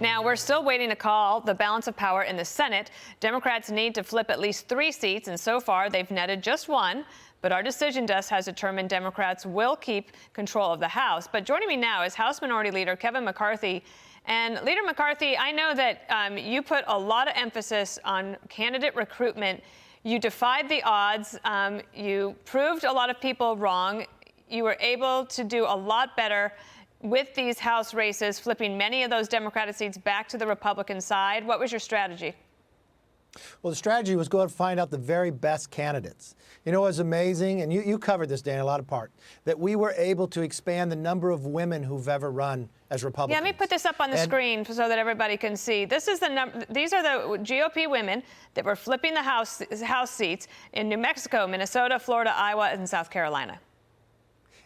Now, we're still waiting to call the balance of power in the Senate. Democrats need to flip at least 3 seats, and so far they've netted just 1. But our decision desk has determined Democrats will keep control of the House. But joining me now is House Minority Leader Kevin McCarthy. And Leader McCarthy, I know that you put a lot of emphasis on candidate recruitment. You defied the odds. You proved a lot of people wrong. You were able to do a lot better with these House races, flipping many of those Democratic seats back to the Republican side. What was your strategy? Well, the strategy was go out and find out the very best candidates. You know, it was amazing, and you covered this, Dan, a lot of part, that we were able to expand the number of women who've ever run as Republicans. Yeah, let me put this up on the screen so that everybody can see. This is the these are the GOP women that were flipping the House seats in New Mexico, Minnesota, Florida, Iowa, and South Carolina.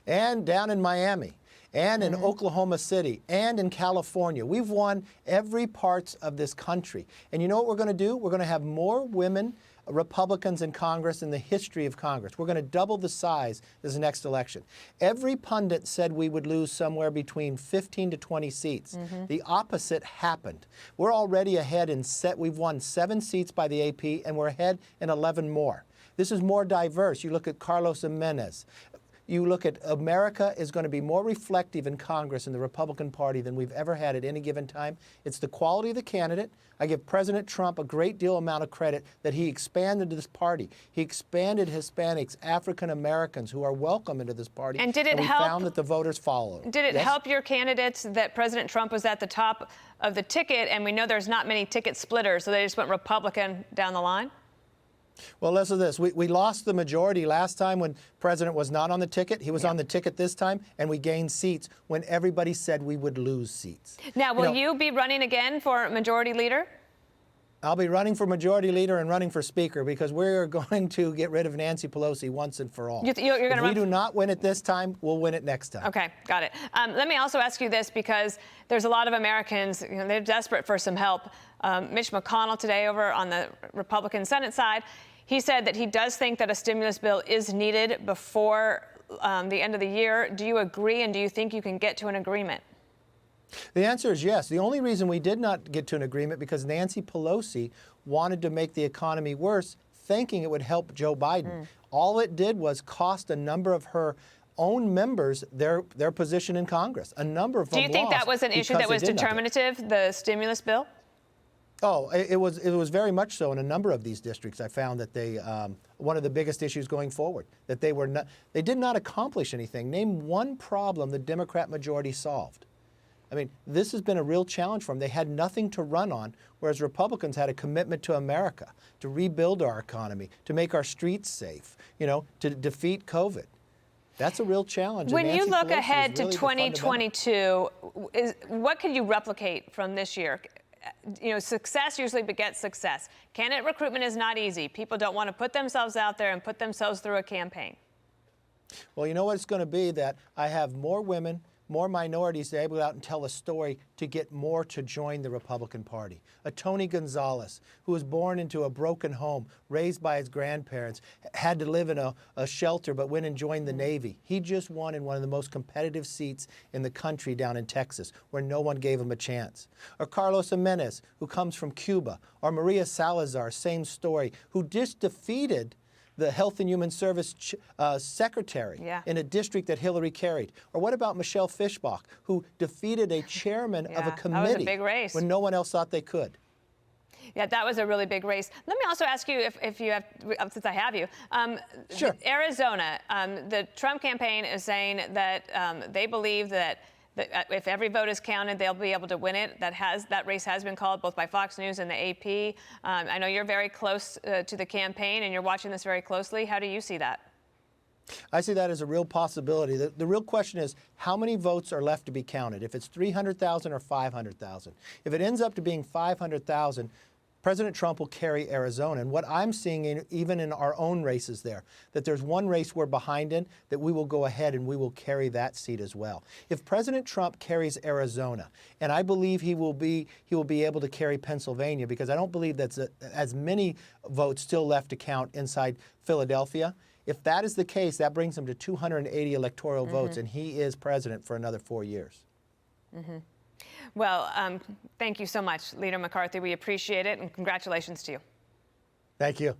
And down in Miami. And in Oklahoma City, and in California. We've won every part of this country. And you know what we're going to do? We're going to have more women Republicans in Congress in the history of Congress. We're going to double the size this next election. Every pundit said we would lose somewhere between 15 to 20 seats. The opposite happened. We're already ahead in we've won 7 seats by the AP, and we're ahead in 11 more. This is more diverse. You look at Carlos Gimenez. You look at America is going to be more reflective in Congress in the Republican Party than we've ever had at any given time. It's the quality of the candidate. I give President Trump a great deal amount of credit that he expanded this party. He expanded Hispanics, African Americans who are welcome into this party. And did it help? We found that the voters followed. Did it help your candidates that President Trump was at the top of the ticket, and we know there's not many ticket splitters, so they just went Republican down the line? Well, listen to this. We lost the majority last time when President was not on the ticket. He was on the ticket this time, and we gained seats when everybody said we would lose seats. Now, will you be running again for Majority Leader? I'll be running for Majority Leader and running for Speaker because we're going to get rid of Nancy Pelosi once and for all. You're going to If we do not win it this time, we'll win it next time. Okay, got it. Let me also ask you this, because there's a lot of Americans, they're desperate for some help. Mitch McConnell today over on the Republican Senate side, he said that he does think that a stimulus bill is needed before the end of the year. Do you agree, and do you think you can get to an agreement? The answer is yes. The only reason we did not get to an agreement because Nancy Pelosi wanted to make the economy worse, thinking it would help Joe Biden. All it did was cost a number of her own members their position in Congress. A number of them lost. Do you think that was an issue that was determinative, the stimulus bill? Oh, it was very much so in a number of these districts. I found that they one of the biggest issues going forward, that they did not accomplish anything. Name one problem the Democrat majority solved. I mean, this has been a real challenge for them. They had nothing to run on, whereas Republicans had a commitment to America, to rebuild our economy, to make our streets safe, to defeat COVID. That's a real challenge. When you look ahead to 2022, what can you replicate from this year? Success usually begets success. Candidate recruitment is not easy. People don't want to put themselves out there and put themselves through a campaign. Well, you know what it's going to be? That I have more women, more minorities to able to go out and tell a story to get more to join the Republican Party. A Tony Gonzalez, who was born into a broken home, raised by his grandparents, had to live in a shelter, but went and joined the Navy. He just won in one of the most competitive seats in the country down in Texas, where no one gave him a chance. Or Carlos Gimenez, who comes from Cuba. Or Maria Salazar, same story, who just defeated the Health and Human Service secretary in a district that Hillary carried. Or what about Michelle Fischbach, who defeated a chairman of a committee that was a big race when no one else thought they could? Yeah, that was a really big race. Let me also ask you, if you have, since I have you, sure. Arizona, the Trump campaign is saying that they believe that if every vote is counted, they'll be able to win it. That race has been called both by Fox News and the AP. I know you're very close to the campaign, and you're watching this very closely. How do you see that? I see that as a real possibility. The real question is, how many votes are left to be counted? If it's 300,000 or 500,000. If it ends up to being 500,000, President Trump will carry Arizona. And what I'm seeing even in our own races there, that there's one race we're behind in, that we will go ahead and we will carry that seat as well. If President Trump carries Arizona, and I believe he will be able to carry Pennsylvania, because I don't believe that's as many votes still left to count inside Philadelphia. If that is the case, that brings him to 280 electoral votes, and he is president for another 4 years. Well, thank you so much, Leader McCarthy. We appreciate it, and congratulations to you. Thank you.